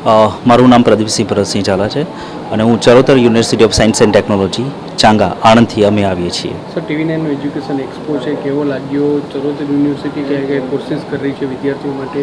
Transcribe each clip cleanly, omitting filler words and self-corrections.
મારું નામ પ્રદીપસિંહ ભરતસિંહ ઝાલા છે અને હું Charotar university of science and technology Changa આણંદથી અમે આવીએ છીએ. સર, TV9 એજ્યુકેશન એક્સપો છે, કેવો લાગ્યો? ચરોતર યુનિવર્સિટી કયા કયા કોર્સિસ કરી રહી છે વિદ્યાર્થીઓ માટે?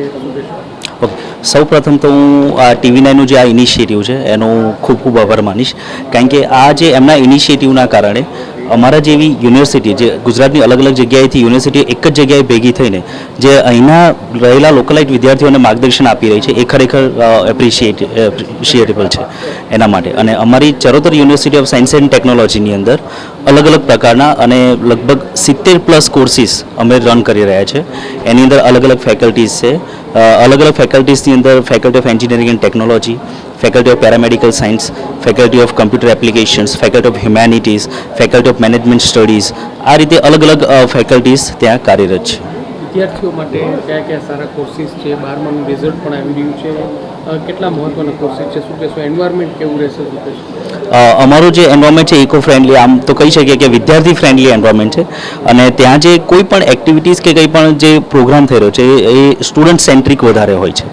ઓકે, સૌ પ્રથમ તો હું આ TV9નું જે આ ઇનિશિયેટિવ છે એનો ખૂબ ખૂબ આભાર માનીશ, કારણ કે આ જે એમના ઇનિશિયેટિવના કારણે અમારા જેવી યુનિવર્સિટી જે ગુજરાતની અલગ અલગ જગ્યાએથી યુનિવર્સિટી એક જ જગ્યાએ ભેગી થઈને જે અહીંના રહેલા લોકલાઇટ વિદ્યાર્થીઓને માર્ગદર્શન આપી રહી છે એ ખરેખર એપ્રિશિએટેબલ છે એના માટે. અને અમારી Charotar university of science and ટેકનોલોજીની અંદર અલગ અલગ પ્રકારના અને લગભગ 70+ કોર્સિસ અમે રન કરી રહ્યા છે. એની અંદર અલગ અલગ ફેકલ્ટીઝ છે. અલગ અલગ ફેકલ્ટીઝની અંદર faculty of engineering and technology, faculty of paramedical science, faculty of computer applications, faculty of humanities, faculty of management studies, આ રીતે અલગ અલગ ફેકલ્ટીઝ ત્યાં કાર્યરત છે. વિદ્યાર્થીઓ માટે કયા કયા સારા કોર્સિસ છે? 12માનું રિઝલ્ટ પણ આવી રહ્યું છે, કેટલા મહત્ત્વના કોર્સિસ છે? શું કહેશો? એન્વાયરમેન્ટ કેવું રહેશે? શું કહેશો? અમારું જે એન્વાયરમેન્ટ છે ઇકો ફ્રેન્ડલી, આમ તો કહી શકીએ કે વિદ્યાર્થી ફ્રેન્ડલી એન્વાયરમેન્ટ છે. અને ત્યાં જે કોઈ પણ એક્ટિવિટીઝ કે કંઈ પણ જે પ્રોગ્રામ થઈ રહ્યો છે એ સ્ટુડન્ટ સેન્ટ્રિક વધારે હોય છે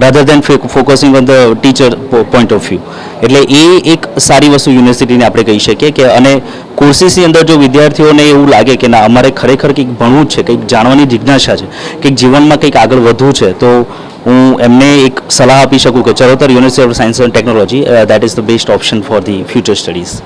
rather then focusing on the teacher point of view. એટલે એ એક સારી વસ્તુ યુનિવર્સિટીને આપણે કહી શકીએ કે અને કોર્સિસની અંદર જો વિદ્યાર્થીઓને એવું લાગે કે ના અમારે ખરેખર કંઈક ભણવું જ છે, કંઈક જાણવાની જિજ્ઞાસા છે, કંઈક જીવનમાં કંઈક આગળ વધવું છે, તો હું એમને એક સલાહ આપી શકું કે Charotar university of science and technology that is the best option for the future studies.